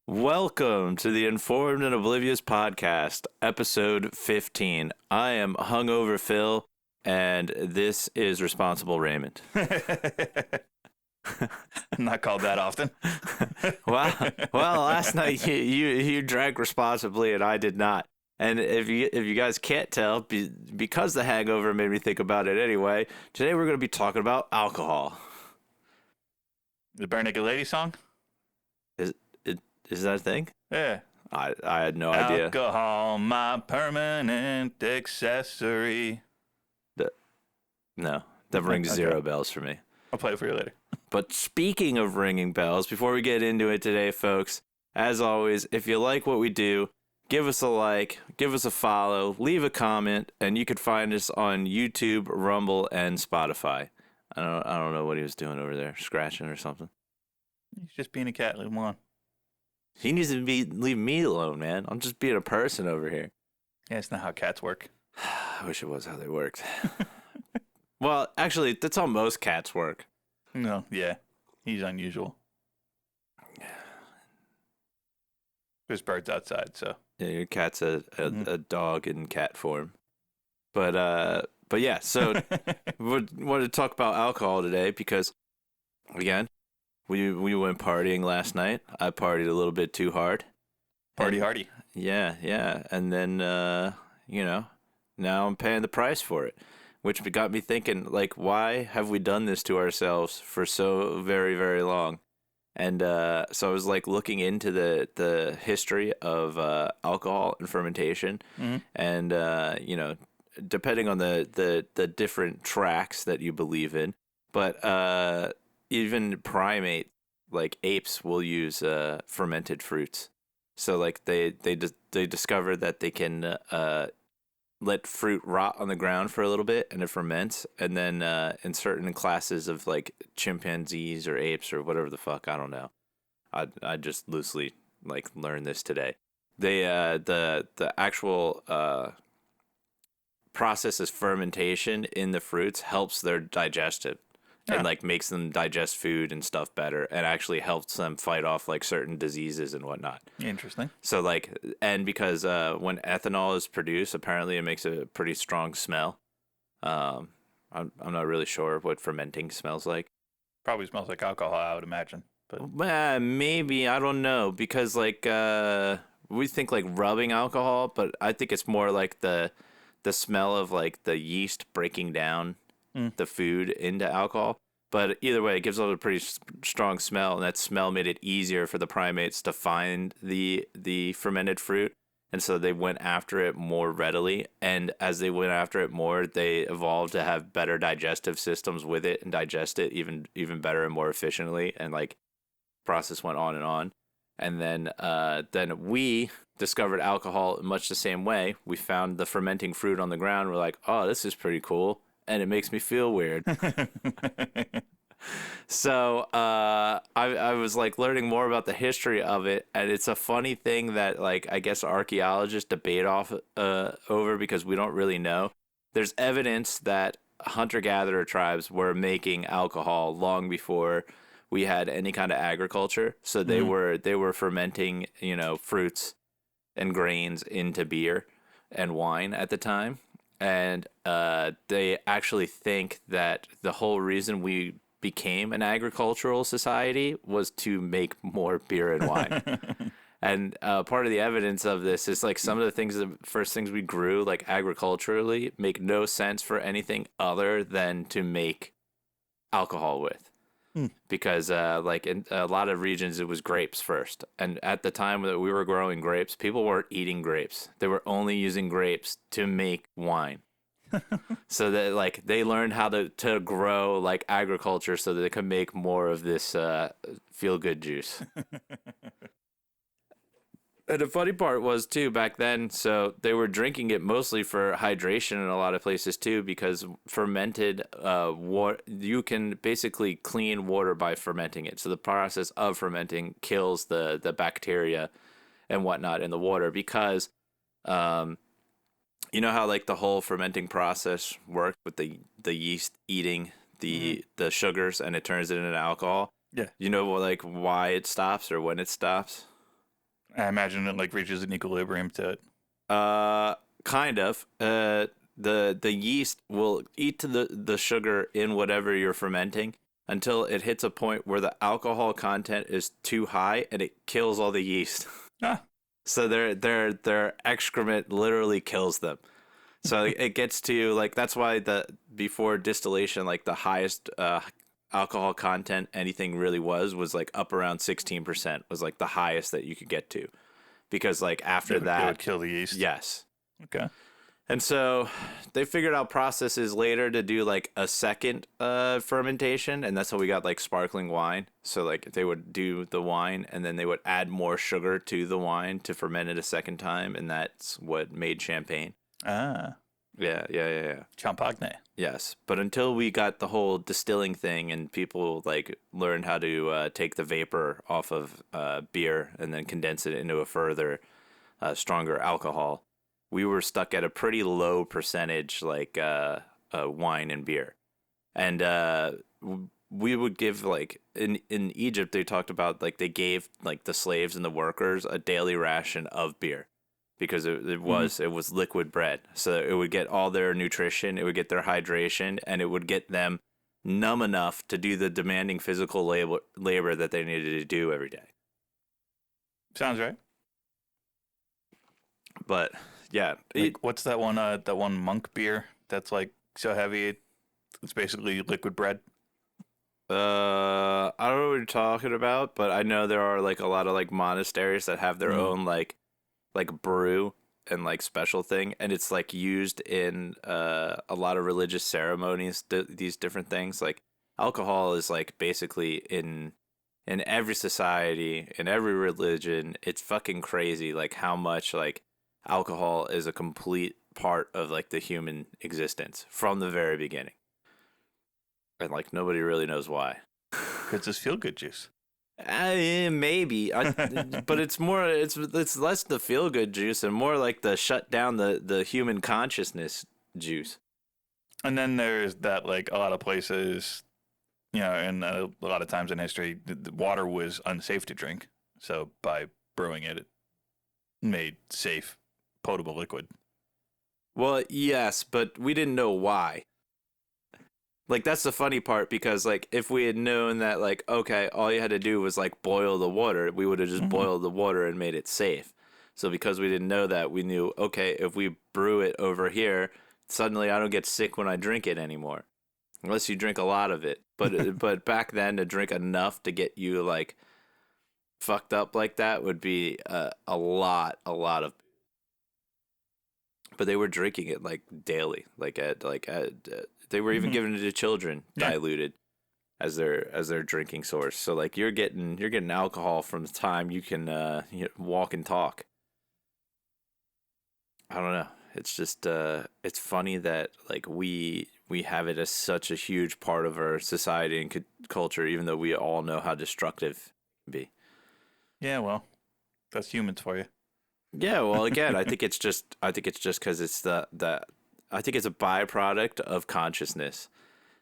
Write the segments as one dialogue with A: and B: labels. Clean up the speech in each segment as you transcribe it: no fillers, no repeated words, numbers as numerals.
A: Welcome to the Informed and Oblivious podcast, episode 15. I am hungover Phil, and this is responsible Raymond.
B: Not called that often.
A: Well, last night you drank responsibly, and I did not. And if you guys can't tell, because the hangover made me think about it anyway, today we're going to be talking about alcohol.
B: The Bare Naked Lady song?
A: Is that a thing?
B: Yeah.
A: I had no idea.
B: Alcohol, my permanent accessory.
A: No, that rings zero bells for me.
B: I'll play it for you later.
A: But speaking of ringing bells, before we get into it today, folks, as always, if you like what we do, give us a like, give us a follow, leave a comment, and you could find us on YouTube, Rumble, and Spotify. I don't know what he was doing over there, scratching or something.
B: He's just being a cat, leave him alone.
A: He needs to leave me alone, man. I'm just being a person over here.
B: Yeah, it's not how cats work.
A: I wish it was how they worked. Well, actually, that's how most cats work.
B: No, yeah. He's unusual. There's birds outside, so.
A: Yeah, your cat's a dog in cat form. But yeah, so we wanted to talk about alcohol today because, again, we went partying last night. I partied a little bit too hard.
B: Party hardy.
A: Yeah. And then, now I'm paying the price for it, which got me thinking, like, why have we done this to ourselves for so very, very long? And so I was, like, looking into the history of alcohol and fermentation. Mm-hmm. And, depending on the different tracks that you believe in. But even primate, like apes, will use fermented fruits. So like they discovered that they can let fruit rot on the ground for a little bit and it ferments. And then in certain classes of like chimpanzees or apes or whatever the fuck, I don't know. I just loosely like learned this today. They the actual process of fermentation in the fruits helps their digestive. And like makes them digest food and stuff better, and actually helps them fight off like certain diseases and whatnot.
B: Interesting.
A: So like, and because when ethanol is produced, apparently it makes a pretty strong smell. I'm not really sure what fermenting smells like.
B: Probably smells like alcohol, I would imagine. But
A: maybe, I don't know, because like we think like rubbing alcohol, but I think it's more like the smell of like the yeast breaking down the food into alcohol. But either way, it gives off a pretty strong smell, and that smell made it easier for the primates to find the fermented fruit, and so they went after it more readily. And as they went after it more, they evolved to have better digestive systems with it and digest it even better and more efficiently. And like, process went on. And then we discovered alcohol in much the same way. We found the fermenting fruit on the ground. We're like, oh, this is pretty cool. And it makes me feel weird. So I was like learning more about the history of it, and it's a funny thing that like I guess archaeologists debate over because we don't really know. There's evidence that hunter-gatherer tribes were making alcohol long before we had any kind of agriculture. So they were fermenting, fruits and grains into beer and wine at the time. And they actually think that the whole reason we became an agricultural society was to make more beer and wine. And part of the evidence of this is like some of the first things we grew like agriculturally make no sense for anything other than to make alcohol with. Because like in a lot of regions, it was grapes first. And at the time that we were growing grapes, people weren't eating grapes. They were only using grapes to make wine. So that like they learned how to grow like agriculture so that they could make more of this feel-good juice. And the funny part was, too, back then, so they were drinking it mostly for hydration in a lot of places, too, because fermented water, you can basically clean water by fermenting it. So the process of fermenting kills the bacteria and whatnot in the water because, you know how, like, the whole fermenting process works with the yeast eating the sugars and it turns it into alcohol?
B: Yeah.
A: You know, like, why it stops or when it stops?
B: I imagine it like reaches an equilibrium to it.
A: Kind of. The yeast will eat the sugar in whatever you're fermenting until it hits a point where the alcohol content is too high and it kills all the yeast.
B: Ah,
A: So their excrement literally kills them. So it gets to like that's why the before distillation like the highest alcohol content anything really was like up around 16% was like the highest that you could get to because like after
B: it would
A: that
B: kill the yeast.
A: yes.
B: Okay.
A: And so they figured out processes later to do like a second fermentation, and that's how we got like sparkling wine. So like they would do the wine, and then they would add more sugar to the wine to ferment it a second time, and that's what made champagne.
B: Ah,
A: Yeah.
B: champagne.
A: Yes, but until we got the whole distilling thing, and people like learned how to take the vapor off of beer and then condense it into a further stronger alcohol, we were stuck at a pretty low percentage like wine and beer, and we would give like in Egypt they talked about like they gave like the slaves and the workers a daily ration of beer because it was liquid bread, so it would get all their nutrition, it would get their hydration, and it would get them numb enough to do the demanding physical labor that they needed to do every day.
B: Sounds right.
A: But yeah,
B: Like, what's that one monk beer that's like so heavy it's basically liquid bread?
A: I don't know what you're talking about, but I know there are like a lot of like monasteries that have their own like brew and like special thing, and it's like used in a lot of religious ceremonies. These different things like alcohol is like basically in every society, in every religion. It's fucking crazy like how much like alcohol is a complete part of like the human existence from the very beginning, and like nobody really knows why.
B: Because it's feel good juice.
A: Maybe, but it's more. It's less the feel good juice and more like the shut down the human consciousness juice.
B: And then there's that like a lot of places, you know, and a lot of times in history, the water was unsafe to drink. So by brewing it, it made safe, potable liquid.
A: Well, yes, but we didn't know why. Like that's the funny part because like if we had known that like okay, all you had to do was like boil the water, we would have just boiled the water and made it safe. So because we didn't know that, we knew okay, if we brew it over here, suddenly I don't get sick when I drink it anymore. Unless you drink a lot of it. But back then to drink enough to get you like fucked up like that would be a lot of. But they were drinking it like daily, they were even giving it to children
B: Yeah.
A: diluted as their drinking source. So like you're getting alcohol from the time you can walk and talk. I don't know. It's just it's funny that like we have it as such a huge part of our society and culture, even though we all know how destructive it can be.
B: Yeah, well, that's humans for you.
A: Yeah, well, again, I think it's just because it's I think it's a byproduct of consciousness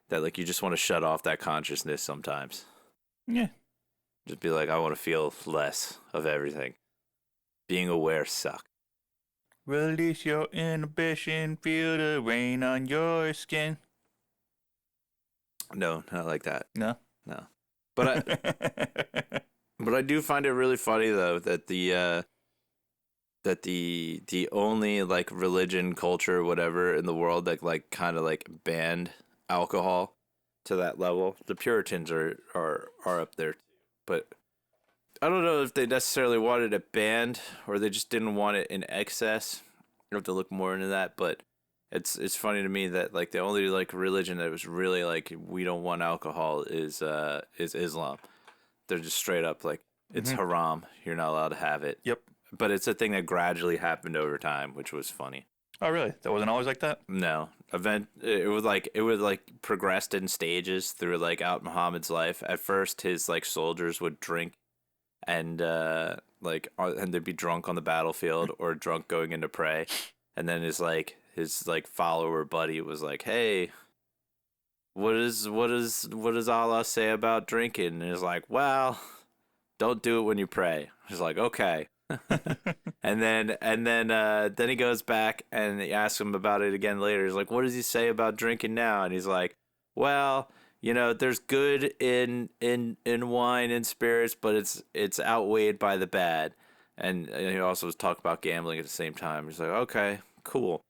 A: that like you just want to shut off that consciousness sometimes.
B: Yeah.
A: Just be like, I want to feel less of everything. Being aware sucks.
B: Release your inhibition, feel the rain on your skin.
A: No, not like that.
B: No.
A: No, but I do find it really funny though that the only like religion, culture, whatever in the world that like kind of like banned alcohol to that level. The Puritans are up there, but I don't know if they necessarily wanted it banned or they just didn't want it in excess. I have to look more into that, but it's funny to me that like the only like religion that was really like we don't want alcohol is Islam. They're just straight up like it's haram. You're not allowed to have it.
B: Yep.
A: But it's a thing that gradually happened over time, which was funny.
B: Oh, really? That wasn't always like that?
A: No, it was like progressed in stages through like out Muhammad's life. At first, his like soldiers would drink and and they'd be drunk on the battlefield or drunk going into pray, and then his follower buddy was like, "Hey, what does Allah say about drinking?" And he's like, "Well, don't do it when you pray." He's like, "Okay." Then he goes back and he asks him about it again later. He's like, what does he say about drinking now? And he's like, well, there's good in wine and spirits, but it's outweighed by the bad. And he also was talking about gambling at the same time. He's like, okay, cool.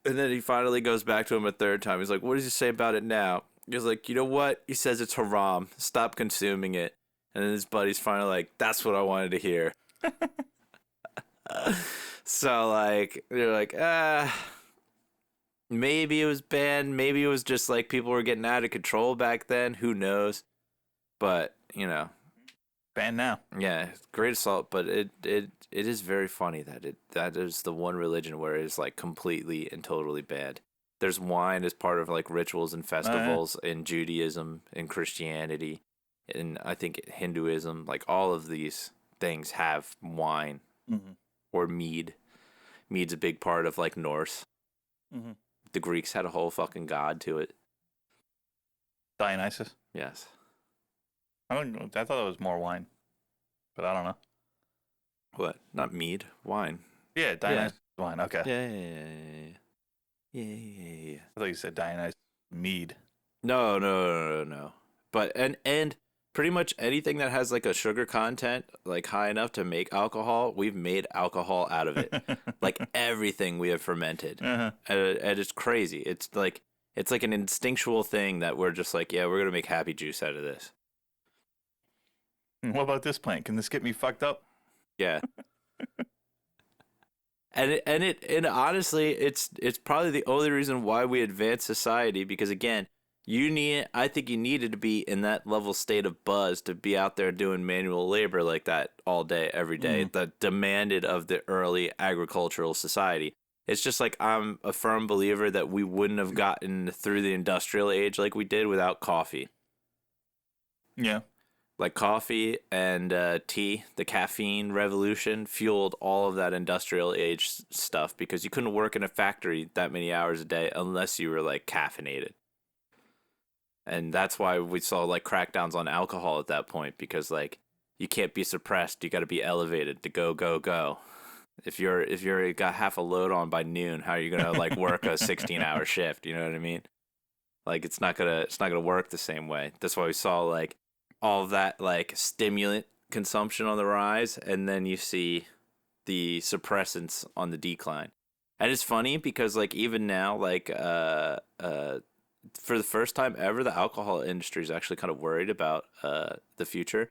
A: And then he finally goes back to him a third time. He's like, what does he say about it now? He's like, you know what? He says it's haram. Stop consuming it. And then his buddy's finally like, that's what I wanted to hear. So, like, they're like, maybe it was banned. Maybe it was just like people were getting out of control back then. Who knows? But,
B: Banned now.
A: yeah, great assault. But it is very funny that is the one religion where it's like completely and totally banned. There's wine as part of like rituals and festivals in Judaism, in Christianity, and I think Hinduism. Like all of these things have wine or mead. Mead's a big part of like Norse.
B: Mm-hmm.
A: The Greeks had a whole fucking god to it.
B: Dionysus.
A: Yes.
B: I thought it was more wine, but I don't know.
A: What? Not mead, wine.
B: Yeah, Dionysus wine. Okay.
A: Yeah.
B: I thought you said Dionysus mead.
A: No. But and pretty much anything that has like a sugar content like high enough to make alcohol, we've made alcohol out of it. Like everything we have fermented, and it's crazy. It's like an instinctual thing that we're just like, yeah, we're gonna make happy juice out of this.
B: What about this plant? Can this get me fucked up?
A: Yeah. And honestly, it's probably the only reason why we advance society, because again, I think you needed to be in that level state of buzz to be out there doing manual labor like that all day, every day, that demanded of the early agricultural society. It's just like I'm a firm believer that we wouldn't have gotten through the industrial age like we did without coffee.
B: Yeah.
A: Like coffee and tea, the caffeine revolution fueled all of that industrial age stuff, because you couldn't work in a factory that many hours a day unless you were like caffeinated. And that's why we saw like crackdowns on alcohol at that point, because like you can't be suppressed. You got to be elevated to go. If you're got half a load on by noon, how are you gonna like work a 16-hour shift? You know what I mean? Like it's not gonna work the same way. That's why we saw like all of that like stimulant consumption on the rise, and then you see the suppressants on the decline. And it's funny because like even now, like for the first time ever, the alcohol industry is actually kind of worried about the future,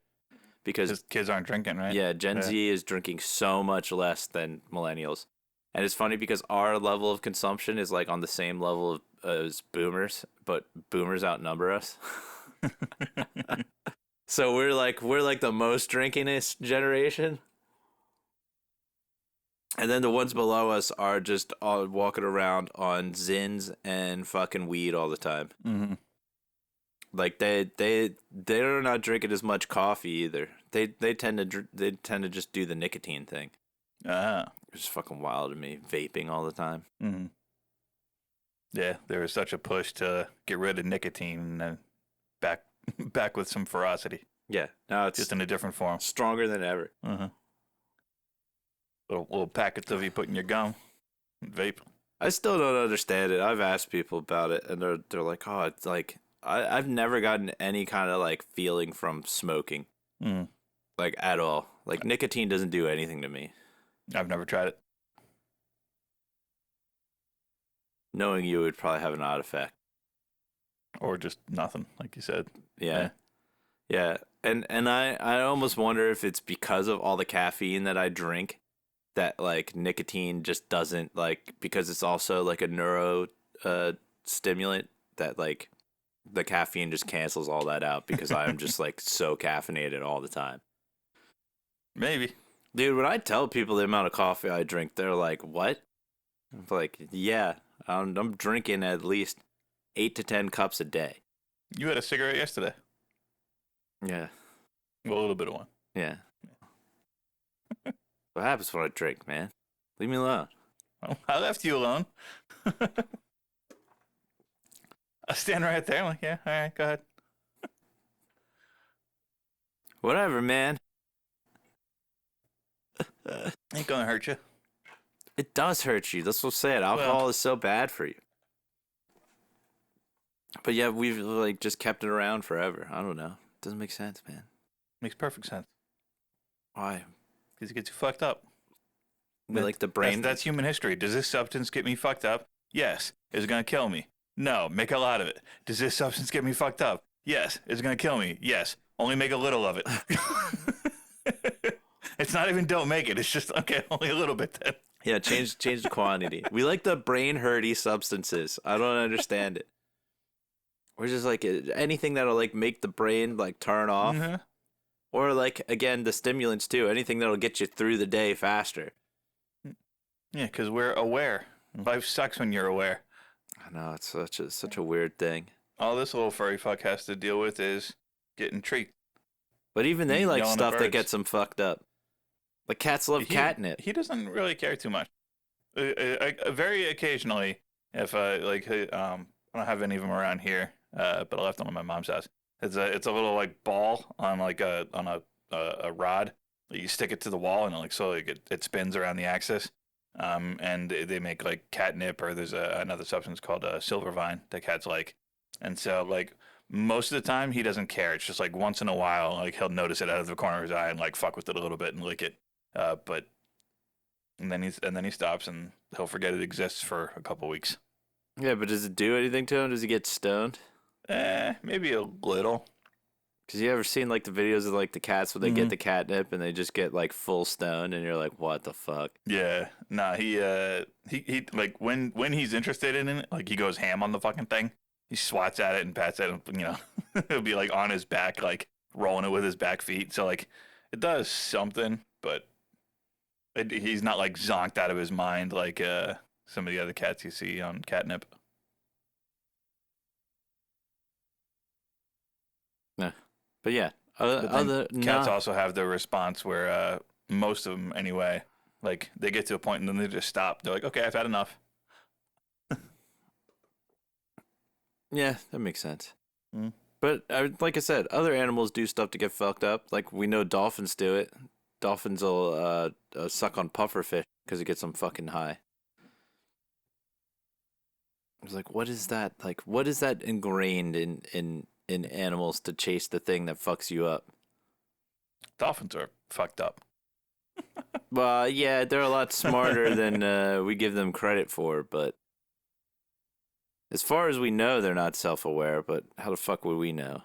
A: because
B: kids aren't drinking, right?
A: Yeah, Gen Z is drinking so much less than millennials. And it's funny because our level of consumption is like on the same level as boomers, but boomers outnumber us. So we're like the most drinkingest generation. And then the ones below us are just all walking around on Zins and fucking weed all the time.
B: Mm-hmm.
A: Like they're not drinking as much coffee either. They tend to just do the nicotine thing.
B: Ah.
A: It's just fucking wild to me, vaping all the time.
B: Mm-hmm. Yeah, there was such a push to get rid of nicotine, and then back with some ferocity.
A: Yeah, now it's
B: just in a different form,
A: stronger than ever.
B: Mm-hmm. Little packets of you put in your gum, vape.
A: I still don't understand it. I've asked people about it, and they're like, oh, it's like I've never gotten any kind of like feeling from smoking, like at all. Like nicotine doesn't do anything to me.
B: I've never tried it.
A: Knowing you would probably have an odd effect,
B: or just nothing, like you said.
A: Yeah. And I almost wonder if it's because of all the caffeine that I drink, that like nicotine just doesn't like, because it's also like a neuro stimulant, that like the caffeine just cancels all that out, because I'm just like so caffeinated all the time.
B: Maybe.
A: Dude, when I tell people the amount of coffee I drink, they're like, what? I'm like, yeah, I'm drinking at least 8 to 10 cups a day.
B: You had a cigarette yesterday.
A: Yeah.
B: Well, a little bit of one.
A: Yeah. What happens when I drink, man? Leave me alone.
B: Well, I left you alone. I stand right there. I'm like, yeah, all right, go ahead.
A: Whatever, man.
B: Ain't gonna hurt you.
A: It does hurt you. That's what I'm saying. Alcohol is so bad for you. But yeah, we've like just kept it around forever. I don't know. Doesn't make sense, man.
B: Makes perfect sense.
A: Why?
B: Because it gets you fucked up.
A: We like the brain.
B: That's human history. Does this substance get me fucked up? Yes. Is it gonna kill me? No. Make a lot of it. Does this substance get me fucked up? Yes. Is it gonna kill me? Yes. Only make a little of it. It's not even don't make it. It's just okay. Only a little bit then.
A: Yeah, change the quantity. We like the brain hurty substances. I don't understand it. We're just like anything that'll like make the brain like turn off, or like again the stimulants too. Anything that'll get you through the day faster.
B: Yeah, because we're aware. Life sucks when you're aware.
A: I know, it's such a weird thing.
B: All this little furry fuck has to deal with is getting treats.
A: But even they like stuff that gets them fucked up. Like cats love catnip.
B: He doesn't really care too much. Very occasionally, if I don't have any of them around here, but I left them at my mom's house. It's a little like ball on like a rod. You stick it to the wall and it, like slowly it spins around the axis. And they make like catnip, or there's another substance called silver vine that cats like. And so like most of the time he doesn't care. It's just like once in a while, like he'll notice it out of the corner of his eye and like fuck with it a little bit and lick it. And then he stops and he'll forget it exists for a couple weeks.
A: Yeah, but does it do anything to him? Does he get stoned?
B: Maybe a little.
A: Cause you ever seen like the videos of like the cats when they get the catnip and they just get like full stoned and you're like, what the fuck?
B: Yeah, nah. He like when he's interested in it, like he goes ham on the fucking thing. He swats at it and pats at it. You know, he'll be like on his back, like rolling it with his back feet. So like it does something, but he's not like zonked out of his mind like some of the other cats you see on catnip.
A: Yeah. But yeah,
B: cats also have the response where most of them anyway, like they get to a point and then they just stop. They're like, okay, I've had enough.
A: Yeah, that makes sense. But like I said, other animals do stuff to get fucked up. Like we know dolphins do it. Dolphins will suck on pufferfish because it gets them fucking high. I was like, what is that? Like, what is that ingrained in animals to chase the thing that fucks you up?
B: Dolphins are fucked up.
A: Well, yeah, they're a lot smarter than we give them credit for, but as far as we know, they're not self-aware, but how the fuck would we know?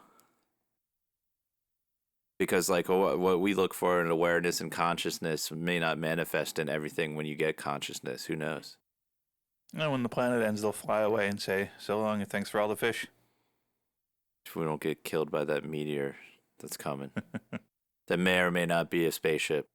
A: Because, like, what we look for in awareness and consciousness may not manifest in everything when you get consciousness. Who knows?
B: And when the planet ends, they'll fly away and say, so long and thanks for all the fish.
A: If we don't get killed by that meteor that's coming. That may or may not be a spaceship.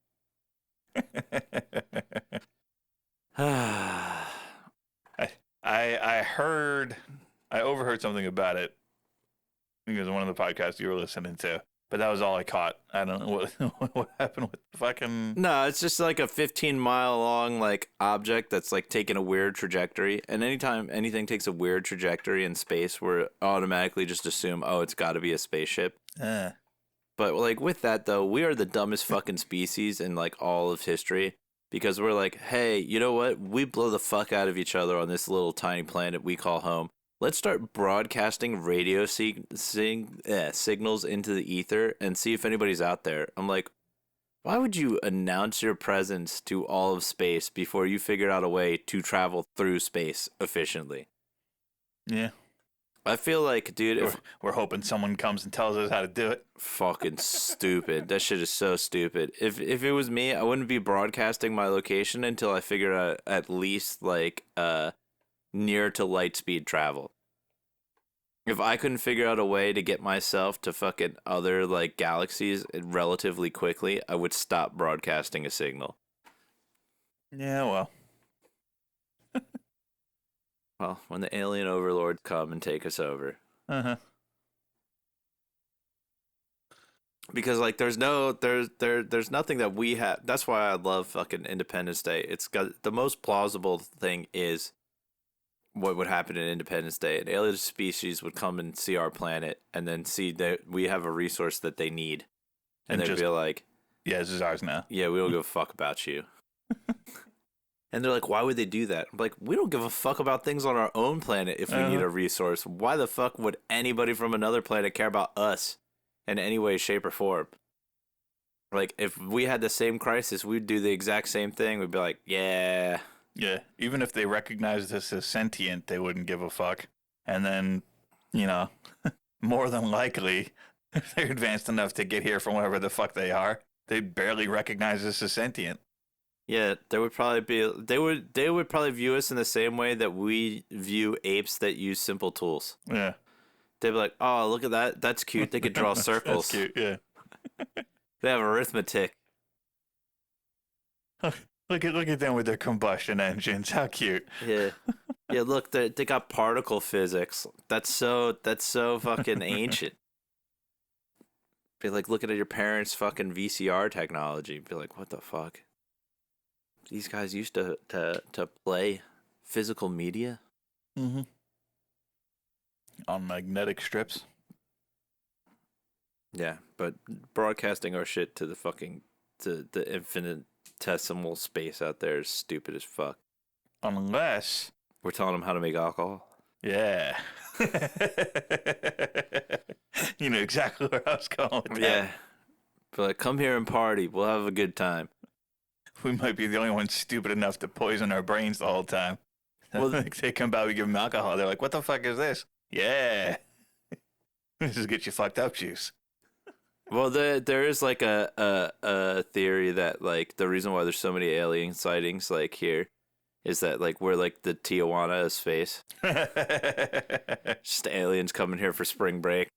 B: I overheard something about it. I think it was one of the podcasts you were listening to, but that was all I caught. I don't know what happened with the fucking.
A: No, it's just like a 15-mile long like object that's like taking a weird trajectory. And anytime anything takes a weird trajectory in space, we're automatically just assume, oh, it's got to be a spaceship. But like with that though, we are the dumbest fucking species in like all of history. Because we're like, hey, you know what? We blow the fuck out of each other on this little tiny planet we call home. Let's start broadcasting radio signals into the ether and see if anybody's out there. I'm like, why would you announce your presence to all of space before you figured out a way to travel through space efficiently?
B: Yeah.
A: I feel like, dude,
B: we're hoping someone comes and tells us how to do it.
A: Fucking stupid. That shit is so stupid. If it was me, I wouldn't be broadcasting my location until I figured out at least like near to light speed travel. If I couldn't figure out a way to get myself to fucking other like galaxies relatively quickly, I would stop broadcasting a signal.
B: Yeah, well.
A: Well, when the alien overlords come and take us over. Because like there's nothing that we have. That's why I love fucking Independence Day. It's got the most plausible thing is what would happen in Independence Day. An alien species would come and see our planet and then see that we have a resource that they need. And they'd be like,
B: yeah, this is ours now.
A: Yeah, we don't give a fuck about you. And they're like, why would they do that? I'm like, we don't give a fuck about things on our own planet if we need a resource. Why the fuck would anybody from another planet care about us in any way, shape, or form? Like, if we had the same crisis, we'd do the exact same thing. We'd be like, yeah.
B: Yeah. Even if they recognized us as sentient, they wouldn't give a fuck. And then, you know, more than likely, if they're advanced enough to get here from wherever the fuck they are, they'd barely recognize us as sentient.
A: Yeah, there would probably be they would probably view us in the same way that we view apes that use simple tools.
B: Yeah.
A: They'd be like, "Oh, look at that. That's cute. They could draw circles.
B: That's cute, yeah.
A: They have arithmetic."
B: Look at them with their combustion engines. How cute.
A: Yeah. Yeah, look, they got particle physics. That's so fucking ancient. Be like looking at your parents' fucking VCR technology. Be like, "What the fuck? These guys used to play physical media?"
B: Mm-hmm. On magnetic strips.
A: Yeah, but broadcasting our shit to the infinitesimal space out there is stupid as fuck.
B: Unless
A: We're telling them how to make alcohol.
B: yeah. You know exactly where I was going with that.
A: Yeah. But like, come here and party. We'll have a good time.
B: We might be the only ones stupid enough to poison our brains the whole time. Well, like they come by, we give them alcohol. They're like, "What the fuck is this?" Yeah, this is get you fucked up juice.
A: Well, there is like a theory that like the reason why there's so many alien sightings like here is that like we're like the Tijuana of space. Just aliens coming here for spring break.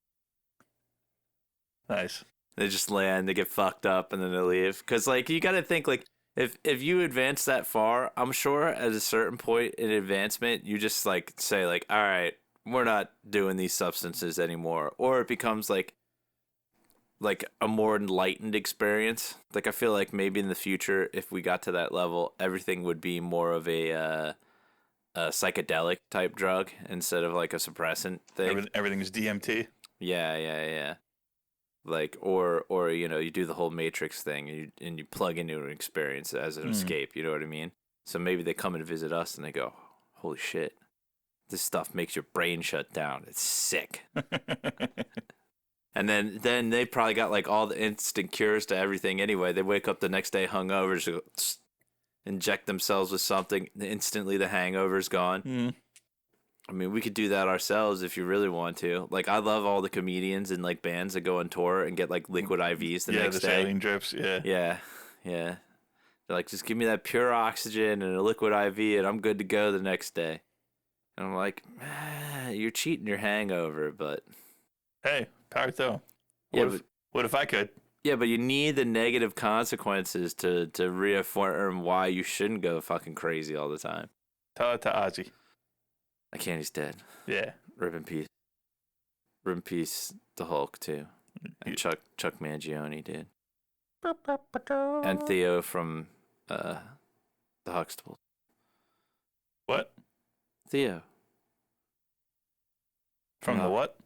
B: Nice.
A: They just land, they get fucked up, and then they leave. Because like you got to think like if you advance that far, I'm sure at a certain point in advancement, you just like say like, all right, we're not doing these substances anymore, or it becomes like a more enlightened experience. Like I feel like maybe in the future, if we got to that level, everything would be more of a psychedelic type drug instead of like a suppressant thing.
B: Everything's DMT.
A: Yeah. Like or you know, you do the whole Matrix thing and you plug into an experience as an escape. You know what I mean? So maybe they come and visit us and they go, "Holy shit, this stuff makes your brain shut down. It's sick." And then they probably got like all the instant cures to everything anyway. They wake up the next day hungover, just inject themselves with something. Instantly the hangover's gone.
B: Mm.
A: I mean, we could do that ourselves if you really want to. Like, I love all the comedians and like bands that go on tour and get like liquid IVs the next day.
B: Yeah, the saline drips. Yeah.
A: Yeah. They're like, just give me that pure oxygen and a liquid IV, and I'm good to go the next day. And I'm like, you're cheating your hangover, but
B: Hey, power through. What if I could?
A: Yeah, but you need the negative consequences to reaffirm why you shouldn't go fucking crazy all the time.
B: Tell it to Ozzy.
A: I can't. He's dead.
B: Yeah.
A: Rip in peace. Rip in peace. The Hulk too, and Chuck Mangione, dude, and Theo from the Huxtables.
B: What?
A: Theo.
B: From the what?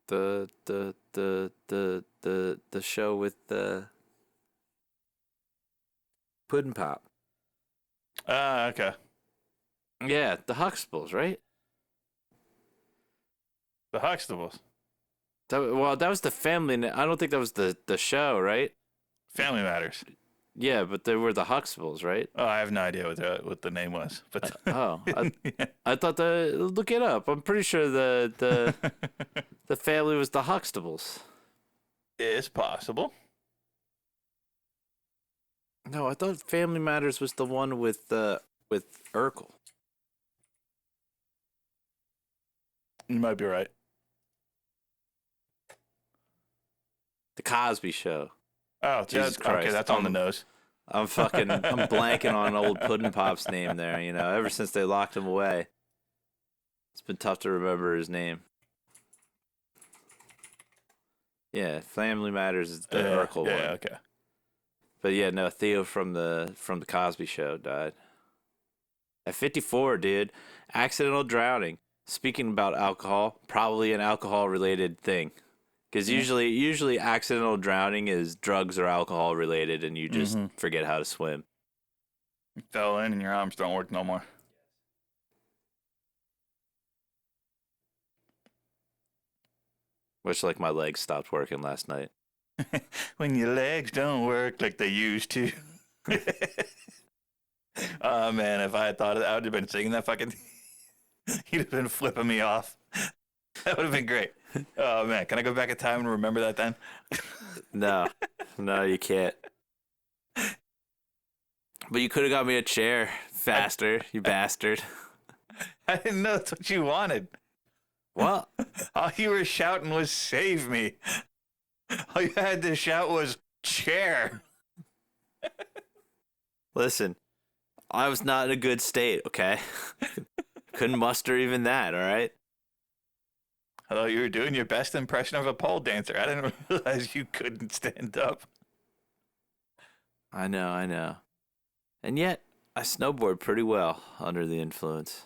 A: The show with the Puddin' Pop.
B: Ah, okay.
A: Yeah, the Huxtables, right?
B: The Huxtables.
A: That was the family. I don't think that was the show, right?
B: Family Matters.
A: Yeah, but they were the Huxtables, right?
B: Oh, I have no idea what the name was. But
A: I thought look it up. I'm pretty sure the family was the Huxtables.
B: It's possible.
A: No, I thought Family Matters was the one with Urkel.
B: You might be right.
A: The Cosby Show.
B: Oh,
A: Jesus Christ.
B: Okay, that's on the nose.
A: I'm blanking on old Puddin' Pop's name there, you know, ever since they locked him away. It's been tough to remember his name. Yeah, Family Matters is the Urkel one.
B: Yeah, okay.
A: But yeah, no, Theo from the Cosby Show died. At 54, dude. Accidental drowning. Speaking about alcohol, probably an alcohol-related thing. Because usually accidental drowning is drugs or alcohol related, and you just forget how to swim.
B: You fell in and your arms don't work no more.
A: Which, like, my legs stopped working last night.
B: When your legs don't work like they used to. Oh, man, if I had thought of that, I would have been singing that fucking... You'd have been flipping me off. That would have been great. Oh, man, can I go back in time and remember that then?
A: No, you can't. But you could have got me a chair faster, you bastard.
B: I didn't know that's what you wanted.
A: Well,
B: all you were shouting was "save me." All you had to shout was "chair."
A: Listen, I was not in a good state, okay? Couldn't muster even that, all right?
B: I thought you were doing your best impression of a pole dancer. I didn't realize you couldn't stand up.
A: I know. And yet, I snowboard pretty well under the influence.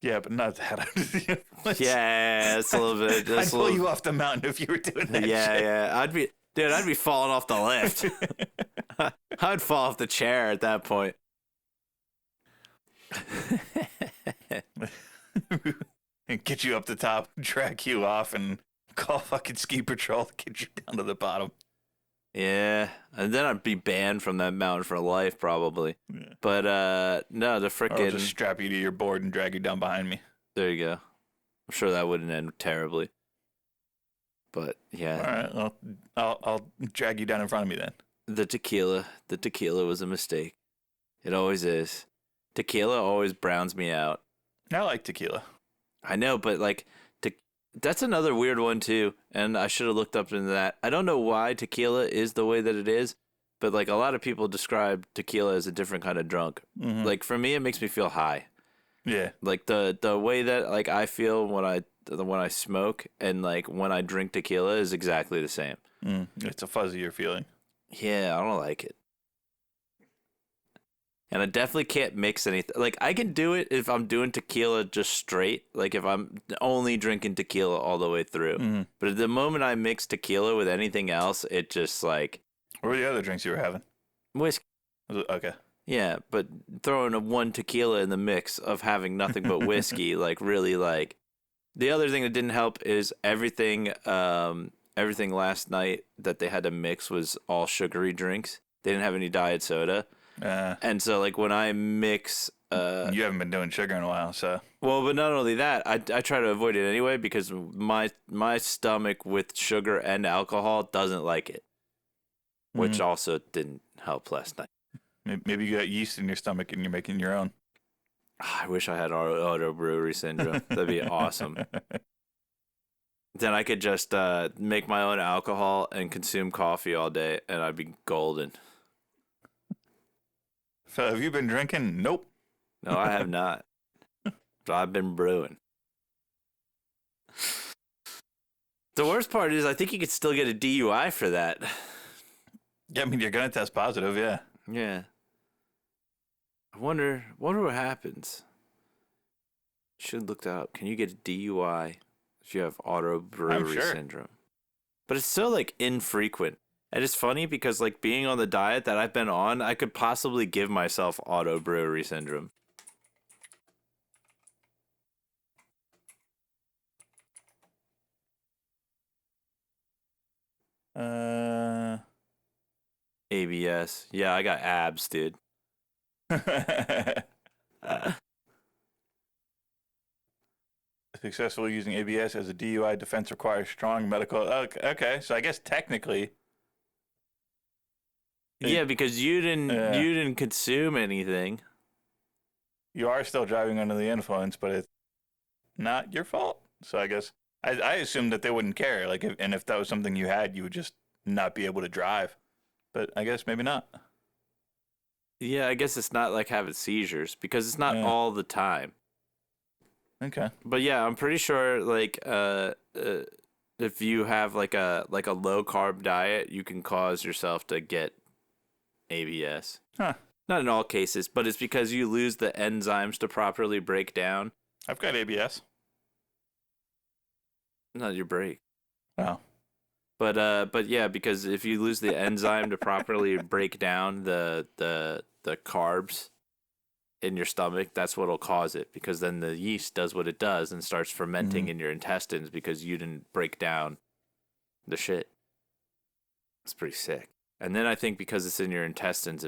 B: Yeah, but not that under the influence.
A: Yeah, it's a little bit.
B: I'd pull you off the mountain if you were doing that shit.
A: Yeah. I'd be falling off the lift. I'd fall off the chair at that point.
B: And get you up the top, drag you off, and call fucking ski patrol to get you down to the bottom.
A: Yeah, and then I'd be banned from that mountain for life, probably. Yeah. But no, the frickin'...
B: I'll just strap you to your board and drag you down behind me.
A: There you go. I'm sure that wouldn't end terribly. But yeah.
B: All right, well, I'll drag you down in front of me then.
A: The tequila was a mistake. It always is. Tequila always browns me out.
B: I like tequila.
A: I know, but like, that's another weird one too, and I should have looked up into that. I don't know why tequila is the way that it is, but like a lot of people describe tequila as a different kind of drunk. Mm-hmm. Like for me, it makes me feel high.
B: Yeah.
A: Like the way that like I feel when I smoke and like when I drink tequila is exactly the same.
B: It's a fuzzier feeling.
A: Yeah, I don't like it. And I definitely can't mix anything. Like, I can do it if I'm doing tequila just straight. Like, if I'm only drinking tequila all the way through. Mm-hmm. But at the moment I mix tequila with anything else, it just, like...
B: What were the other drinks you were having?
A: Whiskey.
B: Okay.
A: Yeah, but throwing one tequila in the mix of having nothing but whiskey, like, really, like... The other thing that didn't help is everything last night that they had to mix was all sugary drinks. They didn't have any diet soda. And so, like, when I mix...
B: you haven't been doing sugar in a while, so...
A: Well, but not only that, I try to avoid it anyway because my stomach with sugar and alcohol doesn't like it, which also didn't help last night.
B: Maybe you got yeast in your stomach and you're making your own.
A: I wish I had auto brewery syndrome. That'd be awesome. Then I could just make my own alcohol and consume coffee all day, and I'd be golden.
B: So have you been drinking? Nope.
A: No, I have not. But I've been brewing. The worst part is I think you could still get a DUI for that.
B: Yeah, I mean, you're going to test positive, yeah.
A: Yeah. I wonder what happens. Should look that up. Can you get a DUI if you have auto brewery syndrome? But it's so, like, infrequent. And it's funny because, like, being on the diet that I've been on, I could possibly give myself auto brewery syndrome. ABS. Yeah, I got abs, dude.
B: Successfully using ABS as a DUI defense requires strong medical... Okay, so I guess technically...
A: Yeah, because you didn't consume anything.
B: You are still driving under the influence, but it's not your fault. So I guess I assumed that they wouldn't care. Like, if that was something you had, you would just not be able to drive. But I guess maybe not.
A: Yeah, I guess it's not like having seizures because it's not all the time.
B: Okay.
A: But yeah, I'm pretty sure like if you have like a low carb diet, you can cause yourself to get ABS.
B: Huh.
A: Not in all cases, but it's because you lose the enzymes to properly break down.
B: I've got ABS.
A: Not your brake.
B: Oh.
A: But yeah, because if you lose the enzyme to properly break down the carbs in your stomach, that's what'll cause it. Because then the yeast does what it does and starts fermenting in your intestines because you didn't break down the shit. It's pretty sick. And then I think because it's in your intestines,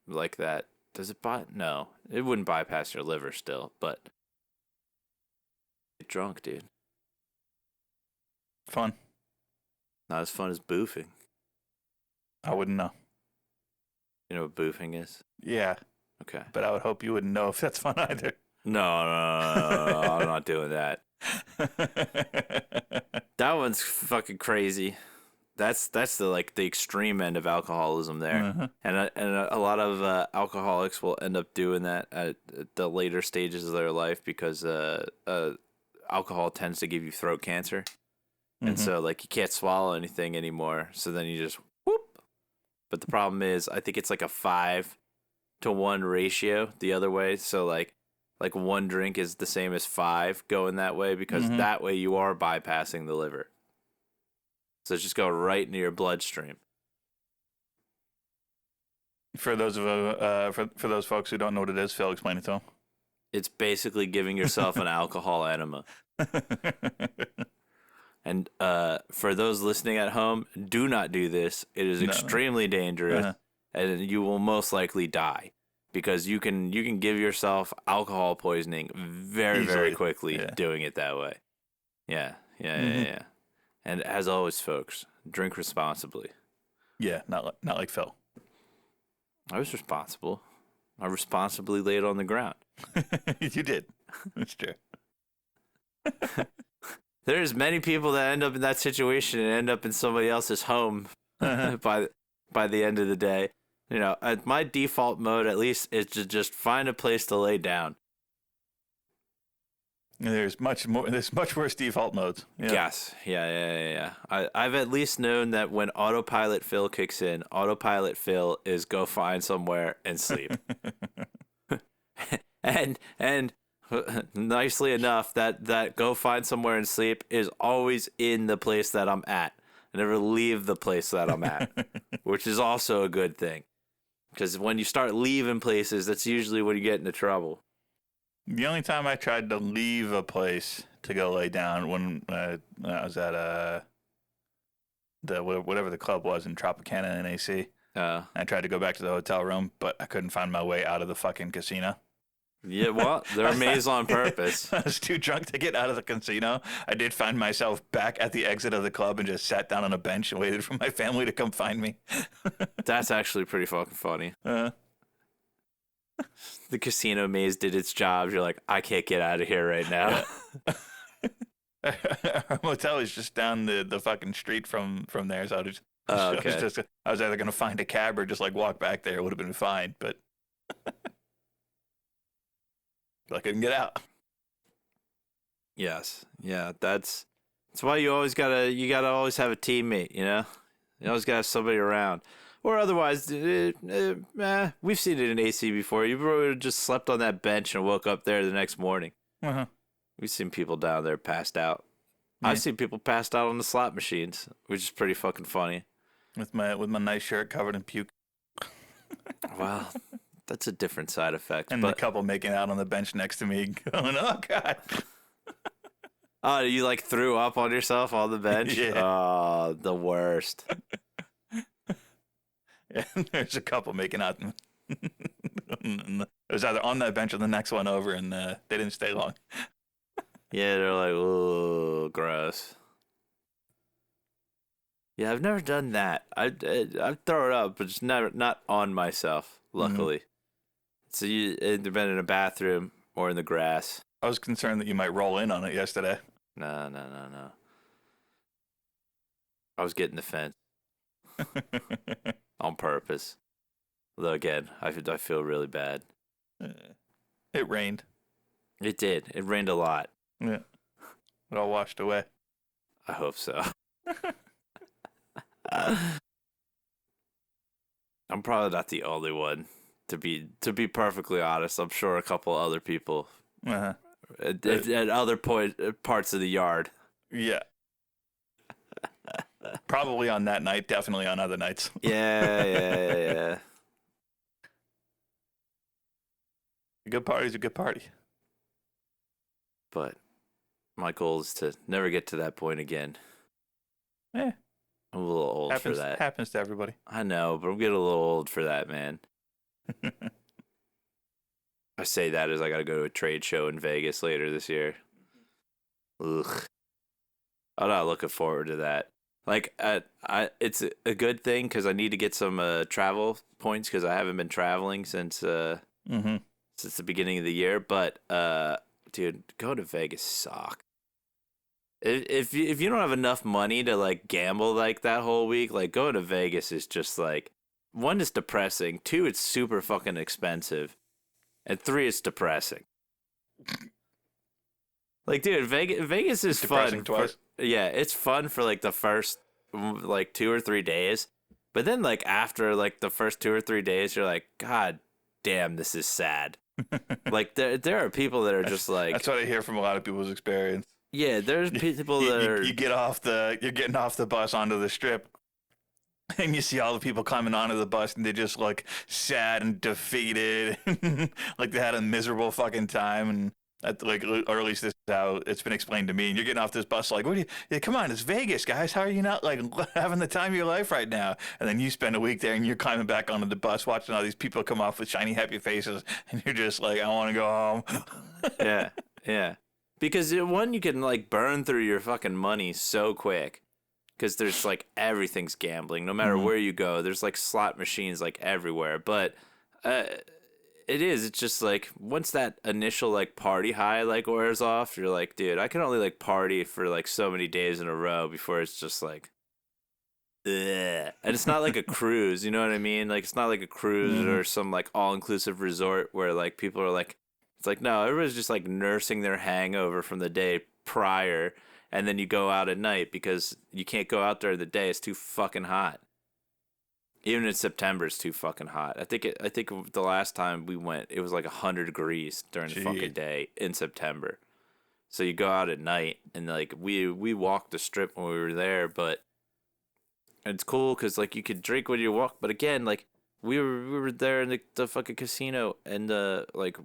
A: like that, does it No, it wouldn't bypass your liver still, but get drunk, dude.
B: Fun.
A: Not as fun as boofing.
B: I wouldn't know.
A: You know what boofing is?
B: Yeah,
A: Okay.
B: but I would hope you wouldn't know if that's fun either.
A: No, I'm not doing that. That one's fucking crazy. That's the extreme end of alcoholism there, and a lot of alcoholics will end up doing that at the later stages of their life because alcohol tends to give you throat cancer, and so like you can't swallow anything anymore. So then you just whoop. But the problem is, I think it's like a 5-to-1 ratio the other way. So like one drink is the same as 5 going that way because that way you are bypassing the liver. So just go right into your bloodstream.
B: For those for those folks who don't know what it is, Phil, explain it to them.
A: It's basically giving yourself an alcohol enema. And for those listening at home, do not do this. It is extremely dangerous, and you will most likely die because you can give yourself alcohol poisoning very very quickly doing it that way. Yeah. And as always, folks, drink responsibly.
B: Yeah, not like Phil.
A: I was responsible. I responsibly laid on the ground.
B: You did. That's true.
A: There's many people that end up in that situation and end up in somebody else's home by the end of the day. You know, my default mode, at least, is to just find a place to lay down.
B: There's much worse default modes. Yeah.
A: Yes. Yeah. I've at least known that when autopilot Phil kicks in, autopilot Phil is go find somewhere and sleep. and nicely enough, that go find somewhere and sleep is always in the place that I'm at. I never leave the place that I'm at, which is also a good thing. Because when you start leaving places, that's usually when you get into trouble.
B: The only time I tried to leave a place to go lay down when I was at whatever the club was in Tropicana in AC. I tried to go back to the hotel room, but I couldn't find my way out of the fucking casino.
A: Yeah, well, they're a maze on purpose.
B: I was too drunk to get out of the casino. I did find myself back at the exit of the club and just sat down on a bench and waited for my family to come find me.
A: That's actually pretty fucking funny. The casino maze did its job. You're like, I can't get out of here right now.
B: Our motel is just down the fucking street from there, so
A: okay.
B: I was either gonna find a cab or just like walk back there. It would have been fine, but I couldn't get out.
A: Yes, yeah, that's why you gotta always have a teammate. You know, you always gotta have somebody around. Or otherwise, we've seen it in AC before. You probably would have just slept on that bench and woke up there the next morning. We've seen people down there passed out. Yeah. I've seen people passed out on the slot machines, which is pretty fucking funny.
B: With my nice shirt covered in puke.
A: Well, that's a different side effect.
B: And the couple making out on the bench next to me going, oh, God.
A: Oh, you like threw up on yourself on the bench?
B: Yeah.
A: Oh, the worst.
B: And there's a couple making out. It was either on that bench or the next one over, and they didn't stay long.
A: Yeah, they're like, ooh, gross. Yeah, I've never done that. I'd throw it up, but just not on myself, luckily. So you either been in a bathroom or in the grass.
B: I was concerned that you might roll in on it yesterday.
A: No. I was getting the fence. On purpose. Although again, I feel really bad.
B: It rained.
A: It did. It rained a lot.
B: Yeah. It all washed away.
A: I hope so. I'm probably not the only one. To be perfectly honest, I'm sure a couple other people at other parts of the yard.
B: Yeah. Probably on that night, definitely on other nights.
A: Yeah.
B: A good party's a good party.
A: But my goal is to never get to that point again.
B: Eh,
A: I'm a little old for that.
B: happens to everybody.
A: I know, but I'm getting a little old for that, man. I say that as I got to go to a trade show in Vegas later this year. Ugh. I'm not looking forward to that. Like, it's a good thing because I need to get some travel points because I haven't been traveling since the beginning of the year. But, dude, going to Vegas sucks. If you don't have enough money to like gamble like that whole week, like going to Vegas is just like, one, it's depressing. Two, it's super fucking expensive. And three, it's depressing. Like, dude, Vegas is fun.
B: Twice.
A: Yeah, it's fun for like the first like 2 or 3 days. But then like after like the first 2 or 3 days, you're like, God damn, this is sad. Like there are people that are just like,
B: that's what I hear from a lot of people's experience.
A: Yeah, there's people that are
B: you're getting off the bus onto the strip. And you see all the people climbing onto the bus, and they're just like sad and defeated, like they had a miserable fucking time. And or at least this is how it's been explained to me. And you're getting off this bus like, what do you? Yeah, come on, it's Vegas, guys. How are you not like having the time of your life right now? And then you spend a week there, and you're climbing back onto the bus, watching all these people come off with shiny, happy faces, and you're just like, I want to go home.
A: yeah. Because one, you can like burn through your fucking money so quick. Because there's like everything's gambling. No matter where you go, there's like slot machines like everywhere. But it's just like once that initial like party high like wears off, you're like, dude, I can only like party for like so many days in a row before it's just like, ugh. And it's not like a cruise, you know what I mean? Like it's not like a cruise or some like all-inclusive resort where like people are like, it's like, no, everybody's just like nursing their hangover from the day prior. And then you go out at night because you can't go out during the day. It's too fucking hot. Even in September, it's too fucking hot. I think the last time we went, it was like 100 degrees during the fucking day in September. So you go out at night, and like we walked the strip when we were there, but it's cool because like you could drink when you walk. But again, like we were there in the fucking casino, and like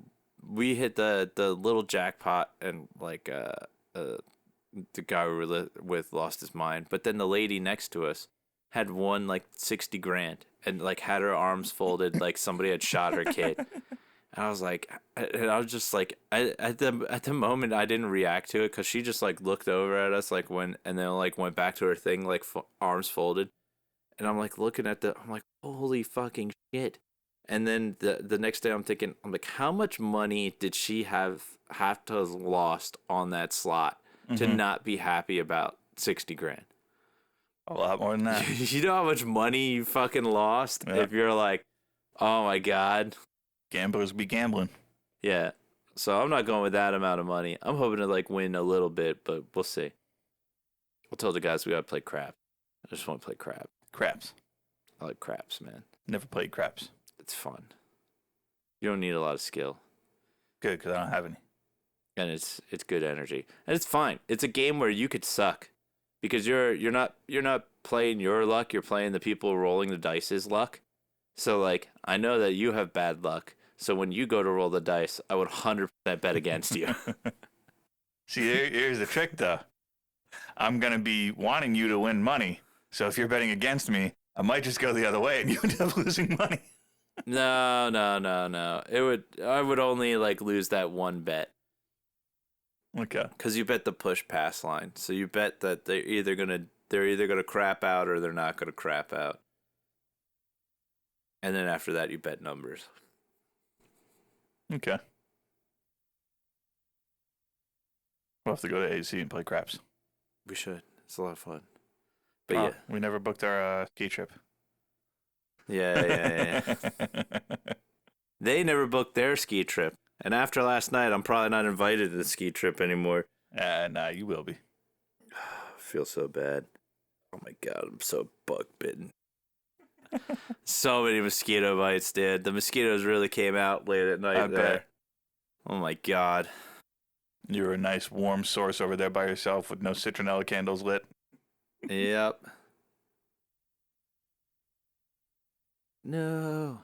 A: we hit the little jackpot, and like the guy we were with lost his mind. But then the lady next to us had won like 60 grand and like had her arms folded like somebody had shot her kid. And I was like, and I was just like, at the moment I didn't react to it because she just like looked over at us like and then like went back to her thing like arms folded. And I'm like looking at I'm like, holy fucking shit. And then the next day I'm like, how much money did she have to have lost on that slot to not be happy about 60 grand?
B: A lot more than that.
A: You know how much money you fucking lost if you're like, oh my God.
B: Gamblers be gambling.
A: Yeah. So I'm not going with that amount of money. I'm hoping to like win a little bit, but we'll see. We'll tell the guys we gotta play crap. I just want to play crap.
B: Craps.
A: I like craps, man.
B: Never played craps.
A: It's fun. You don't need a lot of skill.
B: Good, because I don't have any.
A: And it's good energy. And it's fine. It's a game where you could suck. Because you're not playing your luck, you're playing the people rolling the dice's luck. So like I know that you have bad luck. So when you go to roll the dice, I would 100% bet against you.
B: See, here's the trick though. I'm gonna be wanting you to win money. So if you're betting against me, I might just go the other way and you end up losing money.
A: No. I would only like lose that one bet.
B: Okay.
A: Because you bet the push pass line, so you bet that they're either gonna crap out or they're not gonna crap out, and then after that you bet numbers.
B: Okay. We'll have to go to AC and play craps.
A: We should. It's a lot of fun. But yeah,
B: we never booked our ski trip.
A: Yeah. They never booked their ski trip. And after last night, I'm probably not invited to the ski trip anymore.
B: Nah, you will be.
A: I feel so bad. Oh my God, I'm so bug bitten. So many mosquito bites, dude. The mosquitoes really came out late at night.
B: I bet.
A: Oh my God.
B: You were a nice warm source over there by yourself with no citronella candles lit.
A: Yep. No.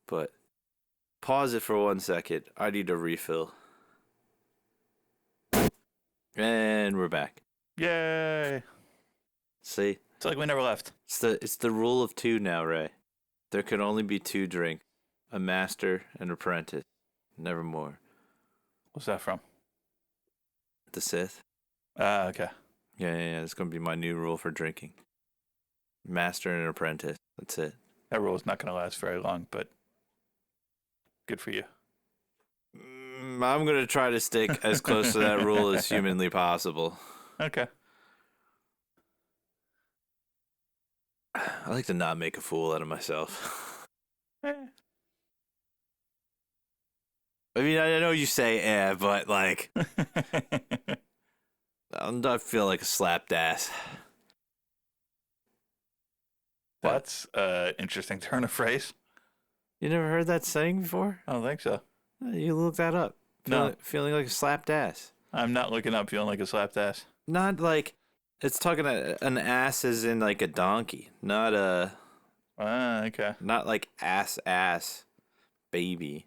A: But pause it for 1 second. I need a refill. And we're back.
B: Yay!
A: See?
B: It's like we never left.
A: It's the rule of 2 now, Ray. There can only be 2 drinks. A master and apprentice. Never more.
B: What's that from?
A: The Sith.
B: Ah, okay.
A: Yeah. It's going to be my new rule for drinking. Master and apprentice. That's it.
B: That rule is not going to last very long, but good for you.
A: I'm going to try to stick as close to that rule as humanly possible.
B: Okay.
A: I like to not make a fool out of myself. I mean, I know you say but like, I feel like a slapped ass.
B: That's an interesting turn of phrase.
A: You never heard that saying before?
B: I don't think so.
A: You look that up. Feeling like a slapped ass.
B: I'm not looking up feeling like a slapped ass.
A: Not like, it's talking an ass as in like a donkey, not a...
B: Ah, okay.
A: Not like ass, baby.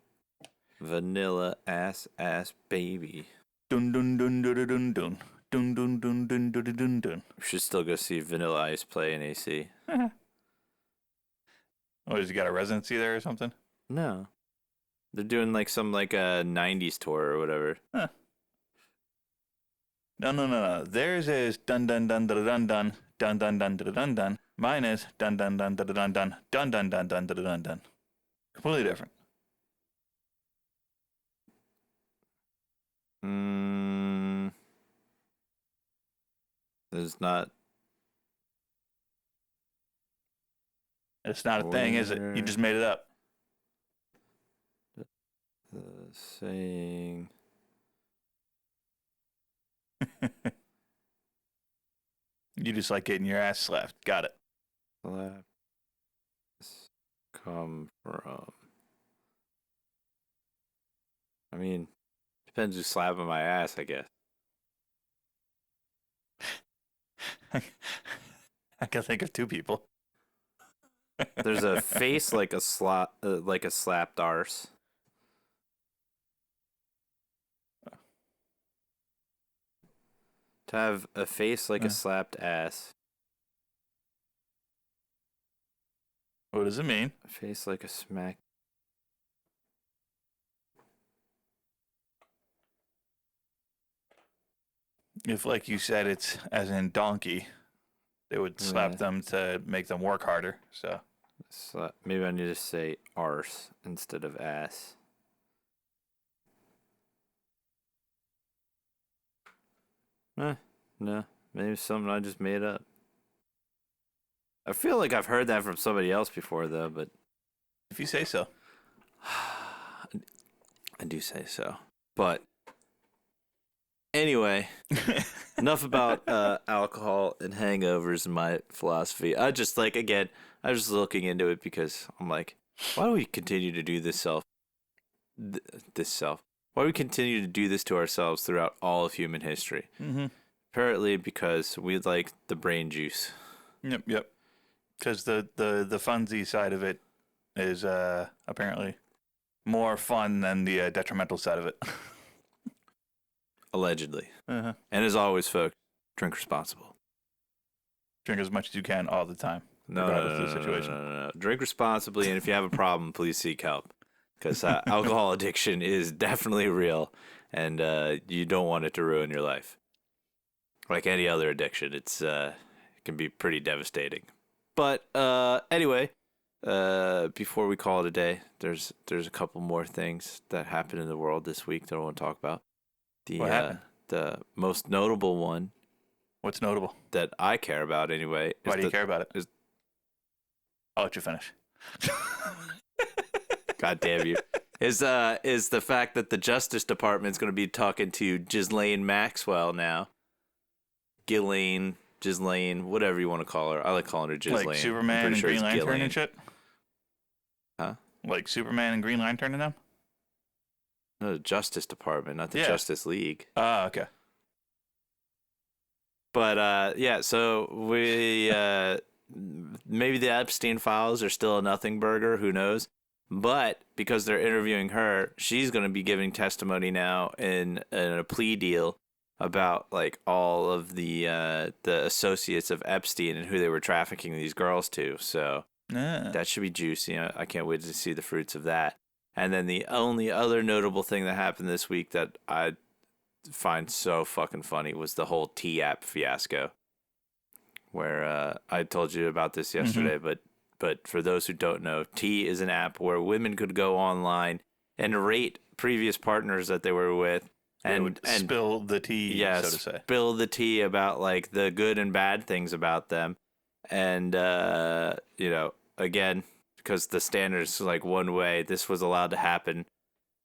A: Vanilla ass, baby.
B: Dun dun dun dun dun dun dun. Dun dun dun dun dun dun dun.
A: We should still go see Vanilla Ice play in AC.
B: Oh, has he got a residency there or something?
A: No. They're doing like some like a 90s tour or whatever.
B: Huh. No. Theirs is dun dun dun dun dun dun dun dun dun dun dun dun. Mine is dun dun dun dun dun dun dun dun dun dun dun dun dun. Completely different.
A: There's not.
B: It's not a thing, is it? You just made it up.
A: The saying.
B: You just like getting your ass slapped. Got it.
A: Slap come from. I mean, depends who's slapping my ass, I guess.
B: I can think of 2 people.
A: There's a face like a slapped arse. To have a face like a slapped ass.
B: What does it mean?
A: A face like a smack.
B: If, like you said, it's as in donkey, they would slap them to make them work harder. So
A: maybe I need to say arse instead of ass. No, maybe it's something I just made up. I feel like I've heard that from somebody else before, though, but...
B: If you say so.
A: I do say so. But anyway, enough about alcohol and hangovers and my philosophy. I just I was just looking into it because I'm like, why do we continue to do this Why do we continue to do this to ourselves throughout all of human history?
B: Mm-hmm.
A: Apparently because we like the brain juice.
B: Yep. Because the funsy side of it is apparently more fun than the detrimental side of it.
A: Allegedly.
B: Uh-huh.
A: And as always, folks, drink responsible.
B: Drink as much as you can all the time, regardless of the situation.
A: No. Drink responsibly, and if you have a problem, please seek help. Because alcohol addiction is definitely real, and you don't want it to ruin your life. Like any other addiction, it can be pretty devastating. But anyway, before we call it a day, there's a couple more things that happened in the world this week that I want to talk about.
B: What happened?
A: The most notable one.
B: What's notable?
A: That I care about anyway.
B: Why do you care about it? I'll let you finish.
A: God damn you. Is the fact that the Justice Department's going to be talking to Ghislaine Maxwell now. Ghislaine, whatever you want to call her. I like calling her Ghislaine.
B: Like Superman and Green Lantern and shit?
A: Huh?
B: Like Superman and Green Lantern and them?
A: No, the Justice Department, not the Justice League.
B: Ah, okay.
A: But, so we, maybe the Epstein files are still a nothing burger. Who knows? But because they're interviewing her, she's going to be giving testimony now in a plea deal about like all of the associates of Epstein and who they were trafficking these girls to. So that should be juicy. I can't wait to see the fruits of that. And then the only other notable thing that happened this week that I find so fucking funny was the whole T app fiasco, where I told you about this yesterday, but for those who don't know, T is an app where women could go online and rate previous partners that they were with and
B: spill the tea,
A: yes,
B: so to say.
A: Spill the tea about like the good and bad things about them. And again, because the standard's like one way, this was allowed to happen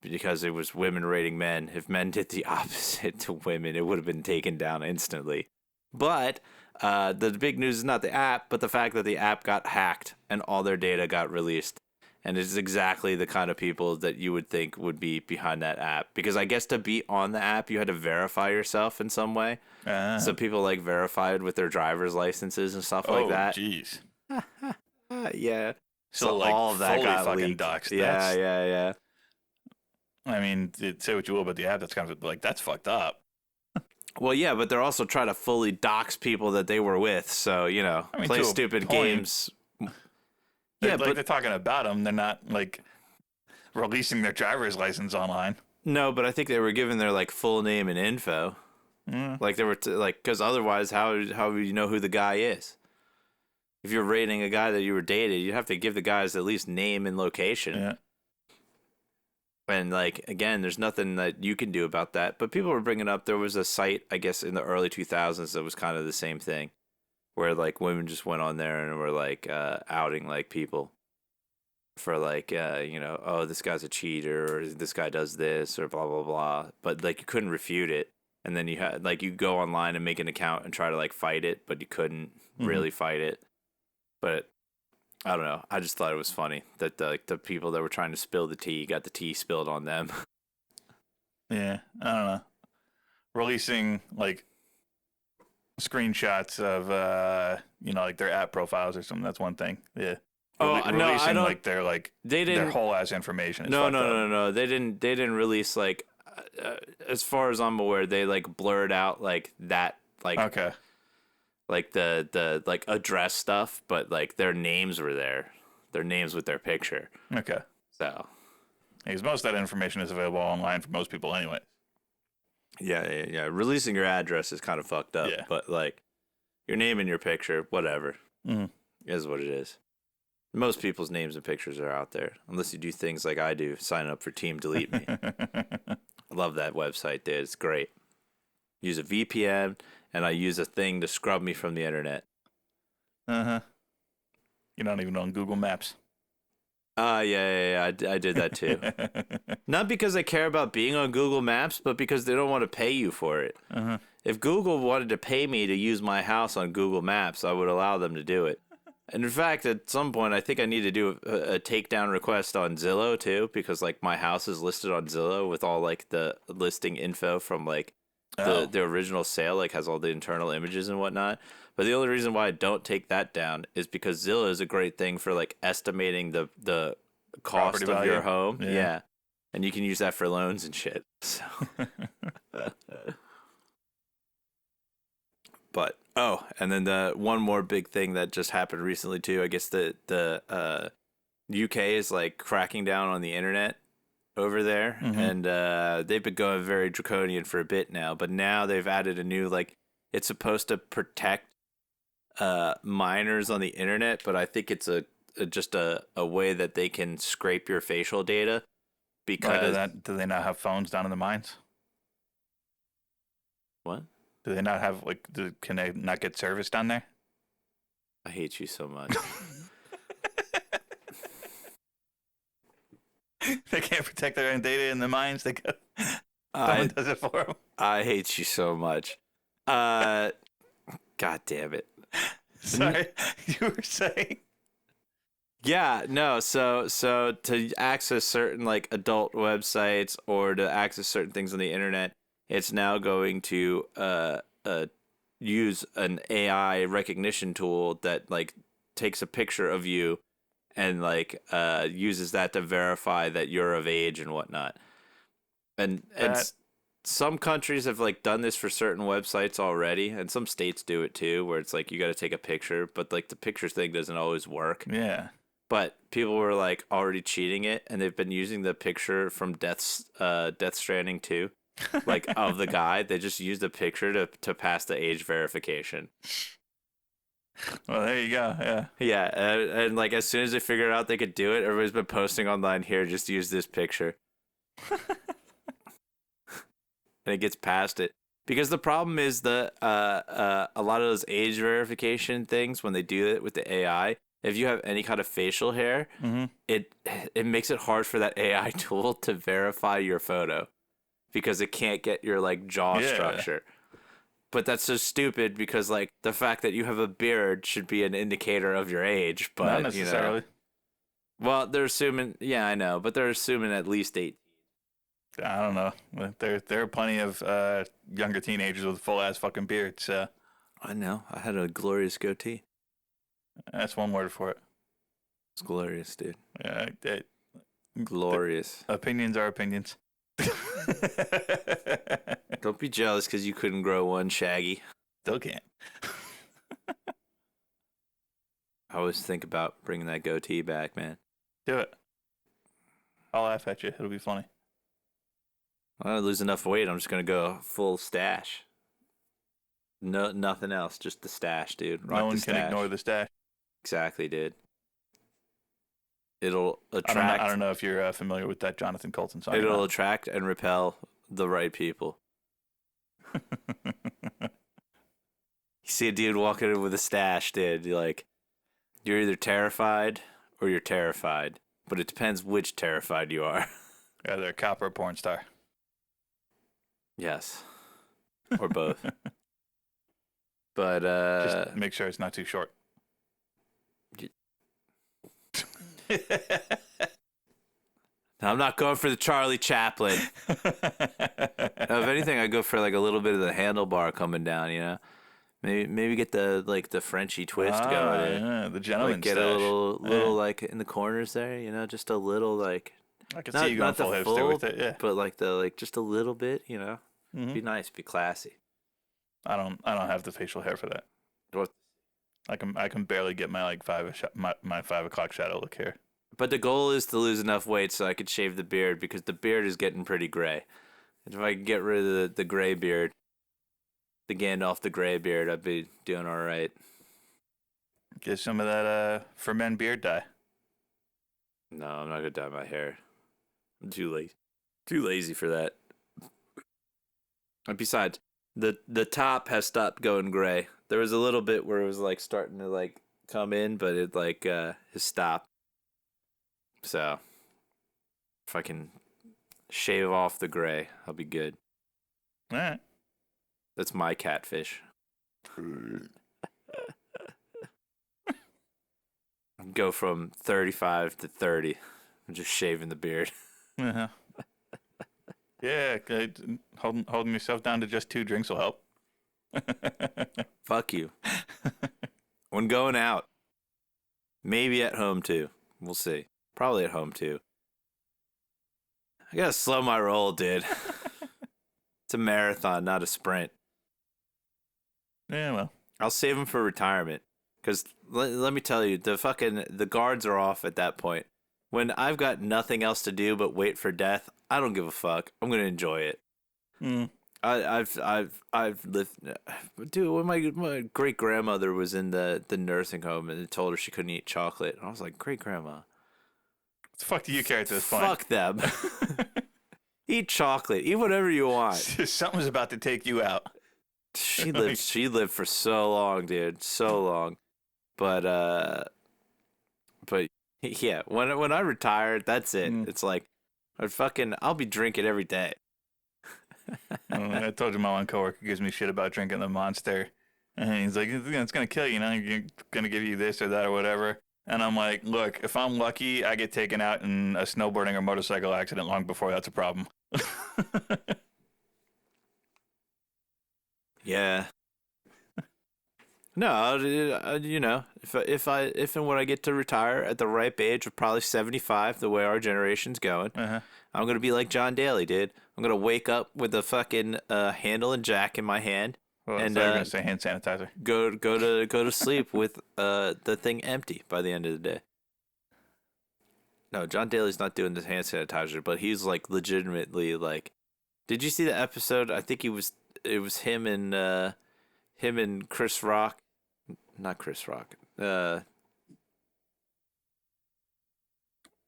A: because it was women rating men. If men did the opposite to women, it would have been taken down instantly. But the big news is not the app, but the fact that the app got hacked and all their data got released. And it's exactly the kind of people that you would think would be behind that app. Because I guess to be on the app, you had to verify yourself in some way. So people like verified with their driver's licenses and stuff like that.
B: Oh, jeez.
A: Yeah.
B: So like
A: all of that
B: fully
A: got
B: fucking
A: leaked.
B: doxed.
A: Yeah.
B: I mean, say what you will about the app, that's kind of like, that's fucked up.
A: Well, yeah, but they're also trying to fully dox people that they were with. So, play stupid games.
B: Yeah, but they're talking about them. They're not like releasing their driver's license online.
A: No, but I think they were giving their like full name and info. Like they were because otherwise, how would you know who the guy is? If you're rating a guy that you were dated, you have to give the guys at least name and location.
B: Yeah.
A: And like again, there's nothing that you can do about that. But people were bringing up there was a site, I guess, in the early 2000s that was kind of the same thing, where like women just went on there and were like outing like people for like oh, this guy's a cheater or this guy does this or blah blah blah. But like you couldn't refute it, and then you had like you go online and make an account and try to like fight it, but you couldn't really fight it. But I don't know. I just thought it was funny that the people that were trying to spill the tea got the tea spilled on them.
B: Yeah, I don't know. Releasing like screenshots of like their app profiles or something. That's one thing. Yeah. Releasing
A: I don't.
B: Like their whole ass information.
A: No. They didn't release like. As far as I'm aware, they like blurred out like that like.
B: Okay.
A: Like the like address stuff, but like their names were there, their names with their picture.
B: Okay.
A: So,
B: because most of that information is available online for most people anyway.
A: Yeah. Releasing your address is kind of fucked up, but like your name and your picture, whatever, is what it is. Most people's names and pictures are out there, unless you do things like I do, sign up for Team Delete Me. I love that website, dude. It's great. Use a VPN. And I use a thing to scrub me from the internet.
B: You're not even on Google Maps.
A: Yeah. I did that too. Not because I care about being on Google Maps, but because they don't want to pay you for it. If Google wanted to pay me to use my house on Google Maps, I would allow them to do it. And in fact, at some point, I think I need to do a takedown request on Zillow too, because like my house is listed on Zillow with all like the listing info from like the original sale, like has all the internal images and whatnot. But the only reason why I don't take that down is because Zillow is a great thing for like estimating the cost of your home. Yeah. And you can use that for loans and shit. So but and then the one more big thing that just happened recently too, I guess the UK is like cracking down on the internet over there, and they've been going very draconian for a bit now, but now they've added a new like it's supposed to protect minors on the internet, but I think it's just a way that they can scrape your facial data because
B: do they not have phones down in the mines?
A: What?
B: Do they not have can they not get service down there?
A: I hate you so much.
B: They can't protect their own data in the mines. Someone does it for them.
A: I hate you so much. God damn it.
B: Sorry, you were saying?
A: Yeah, no. So to access certain like adult websites or to access certain things on the internet, it's now going to use an AI recognition tool that like takes a picture of you and like uses that to verify that you're of age and whatnot. And some countries have like done this for certain websites already, and some states do it too, where it's like you got to take a picture, but like the picture thing doesn't always work.
B: Yeah.
A: But people were like already cheating it, and they've been using the picture from Death Stranding 2, like of the guy. They just used a picture to pass the age verification.
B: Well, there you go. Yeah.
A: Yeah, and like as soon as they figured out they could do it, everybody's been posting online here. Just use this picture, and it gets past it. Because the problem is a lot of those age verification things when they do it with the AI. If you have any kind of facial hair, it makes it hard for that AI tool to verify your photo because it can't get your like jaw structure. But that's so stupid because like the fact that you have a beard should be an indicator of your age. But
B: not necessarily.
A: You know, well, they're assuming. Yeah, I know, but they're assuming at least 8.
B: I don't know. There are plenty of younger teenagers with full ass fucking beards. So.
A: I know. I had a glorious goatee.
B: That's one word for it.
A: It's glorious, dude.
B: Yeah,
A: glorious.
B: Opinions are opinions.
A: Don't be jealous because you couldn't grow one, Shaggy.
B: Still can't.
A: I always think about bringing that goatee back, man.
B: Do it. I'll laugh at you. It'll be funny.
A: I lose enough weight. I'm just gonna go full stash. No, nothing else. Just the stash, dude. Rock
B: no one
A: the stash.
B: can ignore the stash.
A: Exactly, dude. It'll attract.
B: I don't know if you're familiar with that Jonathan Colton song.
A: It'll attract and repel the right people. You see a dude walking in with a stash, dude. You're either terrified or you're terrified, but it depends which terrified you are.
B: Yeah, they're a cop or a porn star.
A: Yes, or both. But
B: just make sure it's not too short.
A: I'm not going for the Charlie Chaplin. If anything, I go for like a little bit of the handlebar coming down. You know, maybe get the Frenchy twist going.
B: Yeah, the gentleman
A: like get
B: stash.
A: a little like in the corners there. You know, just a little like.
B: I can see you going full hipster with it. Yeah,
A: but like just a little bit. You know, be nice, be classy.
B: I don't have the facial hair for that.
A: What?
B: I can barely get my like 5 o'clock shadow look here.
A: But the goal is to lose enough weight so I could shave the beard because the beard is getting pretty gray. And if I could get rid of the gray beard, the Gandalf the gray beard, I'd be doing all right.
B: Get some of that for men beard dye.
A: No, I'm not gonna dye my hair. I'm too lazy for that. And besides, the top has stopped going gray. There was a little bit where it was like starting to like come in, but it like has stopped. So if I can shave off the gray, I'll be good.
B: All right.
A: That's my catfish. Go from 35 to 30. I'm just shaving the beard.
B: Uh-huh. Yeah, holding yourself down to just 2 drinks will help.
A: Fuck you. When going out. Maybe at home too. We'll see. Probably at home too. I gotta slow my roll, dude. It's a marathon, not a sprint.
B: Yeah, well.
A: I'll save them for retirement. Because let me tell you, the guards are off at that point. When I've got nothing else to do but wait for death, I don't give a fuck. I'm gonna enjoy it. I've lived, dude. When my great grandmother was in the nursing home and they told her she couldn't eat chocolate, and I was like, great grandma.
B: What the fuck do you care at this point?
A: Fuck them. Eat chocolate. Eat whatever you want.
B: Something's about to take you out.
A: She lived for so long, dude. So long. But yeah, when I retired, that's it. It's like I'll be drinking every day.
B: I told you my one coworker gives me shit about drinking the Monster. And he's like, it's going to kill you, you're going to give you this or that or whatever. And I'm like, look, if I'm lucky, I get taken out in a snowboarding or motorcycle accident long before that's a problem.
A: Yeah. No, you know, if and when I get to retire at the ripe age of probably 75, the way our generation's going,
B: Uh-huh.
A: I'm gonna be like John Daly, dude. I'm gonna wake up with a fucking handle and jack in my hand,
B: Well, I
A: and
B: thought you were gonna say hand sanitizer.
A: go to sleep with the thing empty by the end of the day. No, John Daly's not doing the hand sanitizer, but he's like legitimately like. Did you see the episode? I think it was him and Chris Rock, not Chris Rock.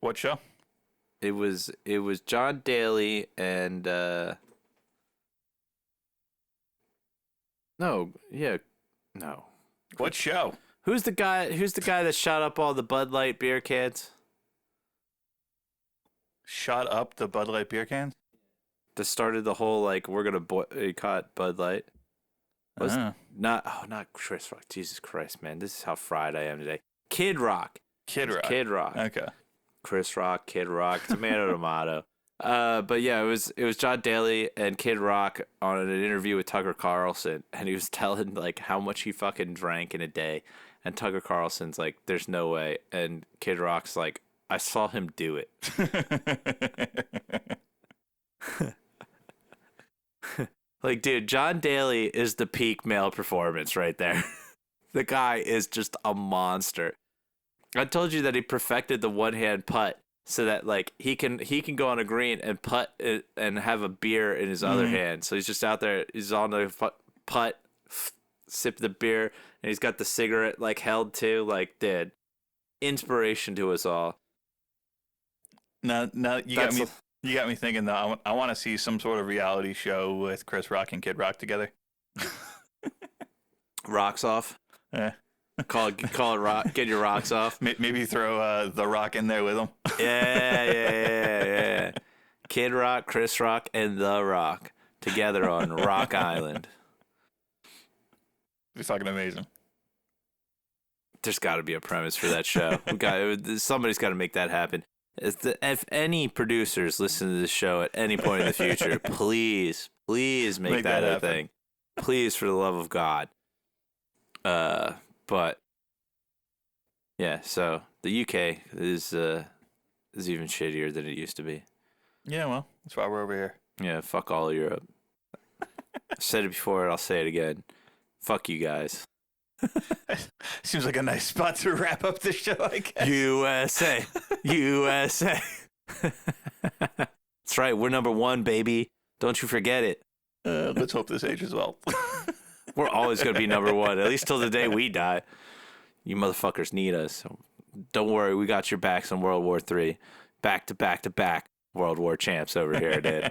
B: What show?
A: It was John Daly and no, yeah, no.
B: What show?
A: Who's the guy that shot up all the Bud Light beer cans?
B: Shot up the Bud Light beer cans?
A: That started the whole like we're gonna boycott Bud Light. Was not Chris Rock. Jesus Christ, man, this is how fried I am today. Kid Rock.
B: Kid Rock.
A: Kid Rock.
B: Okay.
A: Chris Rock, Kid Rock, tomato. But yeah, it was John Daly and Kid Rock on an interview with Tucker Carlson, and he was telling like how much he fucking drank in a day, and Tucker Carlson's like, "There's no way," and Kid Rock's like, "I saw him do it." Like, dude, John Daly is the peak male performance right there. The guy is just a monster. I told you that he perfected the one-hand putt so that like he can go on a green and putt it and have a beer in his other hand. So he's just out there, he's on the putt, sip the beer, and he's got the cigarette like held too. Like, dude, inspiration to us all.
B: Now you got me thinking though. I want to see some sort of reality show with Chris Rock and Kid Rock together.
A: Rocks off.
B: Yeah.
A: Call it rock. Get your rocks off.
B: Maybe throw the Rock in there with him.
A: Yeah. Kid Rock, Chris Rock, and The Rock together on Rock Island.
B: It's fucking amazing.
A: There's got to be a premise for that show. Somebody's got to make that happen. If any producers listen to this show at any point in the future, please make that a thing. Please, for the love of God. But yeah, so the UK is even shittier than it used to be.
B: Yeah, well, that's why we're over here.
A: Yeah, fuck all of Europe. I said it before, and I'll say it again. Fuck you guys.
B: Seems like a nice spot to wrap up the show, I guess.
A: USA. That's right. We're number one, baby. Don't you forget it.
B: Let's hope this ages well.
A: We're always going to be number one, at least till the day we die. You motherfuckers need us. So don't worry. We got your backs on World War III. Back to back to back World War champs over here, dude.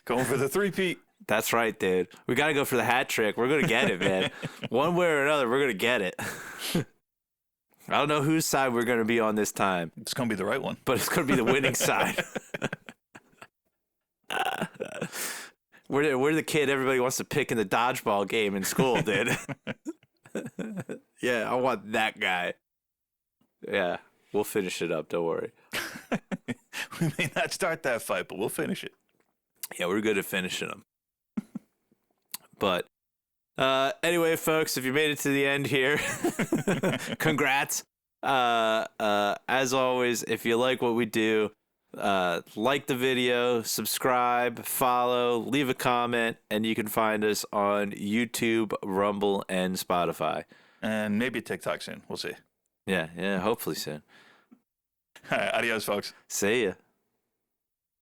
B: Going for the three-peat.
A: That's right, dude. We got to go for the hat trick. We're going to get it, man. One way or another, we're going to get it. I don't know whose side we're going to be on this time.
B: It's going to be the right one.
A: But it's going to be the winning side. We're the kid everybody wants to pick in the dodgeball game in school, dude. Yeah, I want that guy. Yeah, we'll finish it up. Don't worry.
B: We may not start that fight, but we'll finish it.
A: Yeah, we're good at finishing them. But anyway, folks, if you made it to the end here, congrats. As always, if you like what we do, like the video, subscribe, follow, leave a comment, and you can find us on YouTube, Rumble, and Spotify.
B: And maybe TikTok soon. We'll see.
A: Yeah, hopefully soon.
B: All right, adios, folks.
A: See ya.